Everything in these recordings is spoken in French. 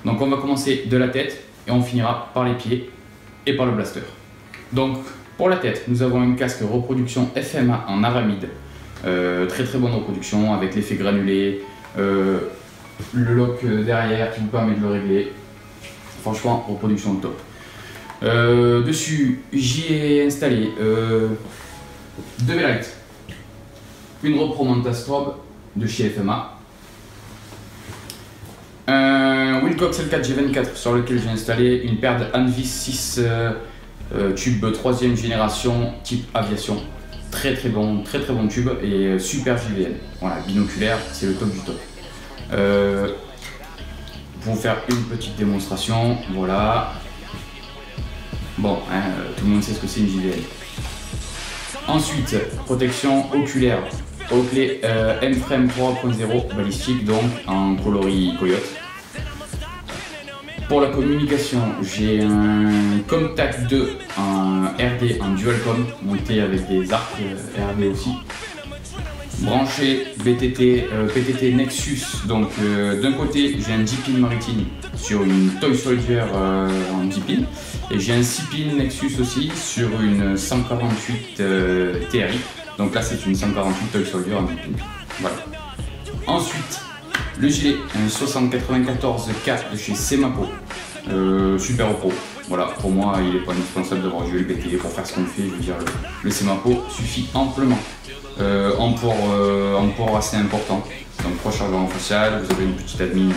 Donc on va commencer de la tête et on finira par les pieds et par le blaster. Donc pour la tête, nous avons un casque reproduction FMA en aramide. Très très bonne reproduction avec l'effet granulé, le lock derrière qui vous permet de le régler. Franchement, reproduction top. Dessus, j'y ai installé deux V-Lite, une repro Montastrobe de chez FMA, un Wilcox L4 G24 sur lequel j'ai installé une paire de Anvis 6 tube 3ème génération type aviation. Très bon tube et super JVL. Voilà, binoculaire, c'est le top du top. Pour vous faire une petite démonstration, voilà. Bon, hein, tout le monde sait ce que c'est une JVL. Ensuite, protection oculaire. Oakley M-Frame 3.0 balistique, donc en coloris Coyote. Pour la communication, j'ai un Comtac 2 en RD en Dualcom, monté avec des arcs RD aussi. Branché PTT Nexus, donc d'un côté j'ai un 10-pin maritime sur une Toy Soldier en 10-pin et j'ai un 6-pin Nexus aussi sur une 148 TRI, donc là c'est une 148 Toy Soldier en 10-pin. Voilà. Ensuite, le gilet, un 6094K de chez Semapo, super repro. Voilà, pour moi il n'est pas indispensable d'avoir du LBT pour faire ce qu'on fait, je veux dire le Semapo suffit amplement. En port assez important, donc rechargement facial, vous avez une petite admin,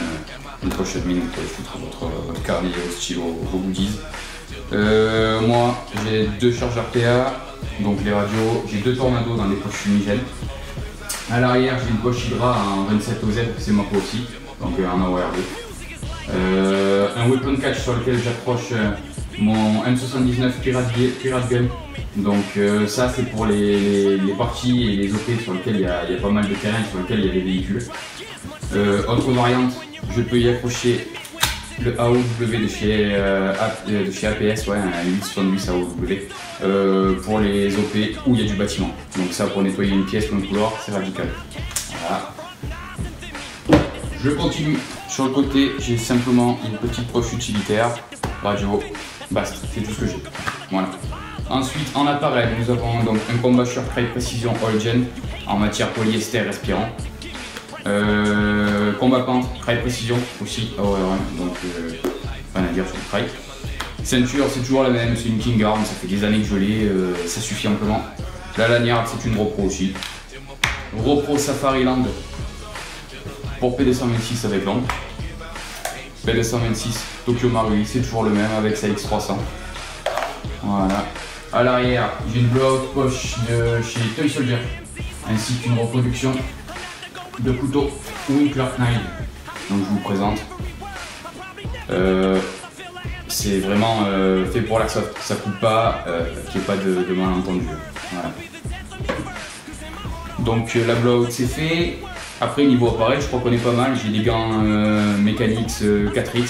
une poche admin, vous pouvez foutre votre carnet, vos stylos, vos goodies. Moi j'ai deux chargeurs PA, donc les radios, j'ai deux tornados dans les poches fumigènes. À l'arrière j'ai une poche Hydra en 27 OZ, c'est ma peau aussi, donc en AORD. Un weapon catch sur lequel j'accroche mon M79 Pirate Gun. Donc ça c'est pour les parties et les OP sur lesquelles il y a pas mal de terrain, sur lesquels il y a des véhicules. Autre variante, je peux y accrocher le AOW de chez APS, ouais, un 870 AOW pour les OP où il y a du bâtiment. Donc ça pour nettoyer une pièce ou un couloir, c'est radical. Voilà. Je continue. Sur le côté, j'ai simplement une petite poche utilitaire, radio, basta, c'est tout ce que j'ai. Voilà. Ensuite, en appareil, nous avons donc un Combusher Trade Precision All Gen en matière polyester respirant. Combat Pente, Trade Precision aussi, donc rien à dire sur le Trade. Ceinture, c'est toujours la même, c'est une King Arm, ça fait des années que je l'ai, ça suffit amplement. La lanière, c'est une Repro aussi. Repro Safari Land pour PD126 avec l'ombre. PD126 Tokyo Marui, c'est toujours le même avec sa X300. Voilà. À l'arrière, j'ai une blow-out poche de chez Toy Soldier, ainsi qu'une reproduction de couteau Winkler Knife. Donc je vous présente. C'est vraiment fait pour l'airsoft, ça coupe pas, qu'il n'y ait pas de malentendu. Voilà. Donc la blow-out c'est fait. Après niveau appareil, je crois qu'on est pas mal. J'ai des gants Mechanix 4X,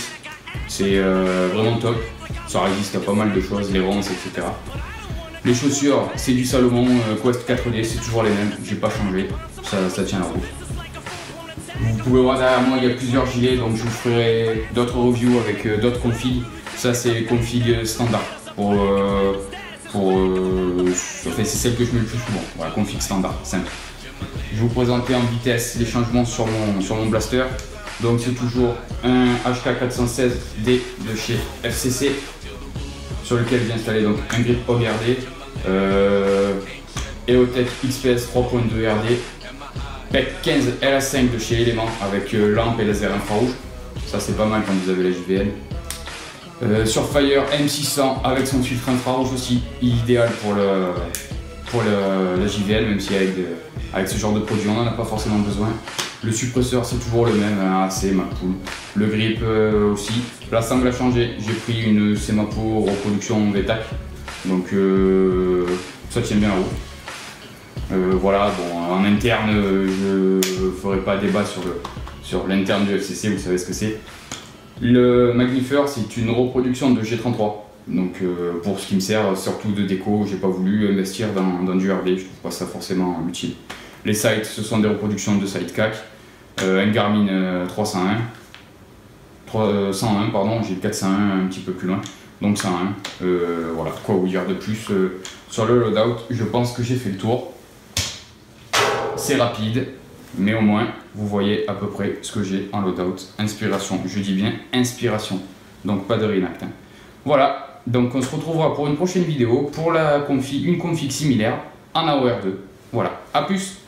c'est vraiment top. Ça résiste à pas mal de choses, les ronces, etc. Les chaussures, c'est du Salomon Quest 4D, c'est toujours les mêmes, j'ai pas changé, ça tient la route. Vous pouvez voir derrière moi, il y a plusieurs gilets, donc je vous ferai d'autres reviews avec d'autres configs. Ça c'est config standard, c'est celle que je mets le plus souvent, voilà, config standard, simple. Je vais vous présenter en vitesse les changements sur mon blaster. Donc c'est toujours un HK416D de chez FCC sur lequel j'ai installé donc un grip OGRD, EOTech XPS 3.2 RD, PEC 15 LA5 de chez Element avec lampe et laser infrarouge. Ça c'est pas mal quand vous avez la JVL. Surfire M600 avec son filtre infrarouge aussi, idéal pour la JVL, même si avec ce genre de produit on n'en a pas forcément besoin. Le suppresseur c'est toujours le même, hein, c'est Mapool. Le grip aussi. L'assemble a changé, j'ai pris une Semapo reproduction VTAC, donc ça tient bien la route. Voilà, bon, en interne je ferai pas débat sur l'interne du FCC, vous savez ce que c'est. Le Magnifer c'est une reproduction de G33. Donc pour ce qui me sert surtout de déco, j'ai pas voulu investir dans du RD, je trouve pas ça forcément utile. Les sites, ce sont des reproductions de Sidecac, un Garmin 301, 101, pardon, j'ai le 401 un petit peu plus loin, donc 101. Voilà, quoi vous dire de plus sur le loadout. Je pense que j'ai fait le tour. C'est rapide, mais au moins vous voyez à peu près ce que j'ai en loadout. Inspiration, je dis bien inspiration, donc pas de Reenact. Hein. Voilà, donc on se retrouvera pour une prochaine vidéo pour une config similaire en AOR2. Voilà, à plus.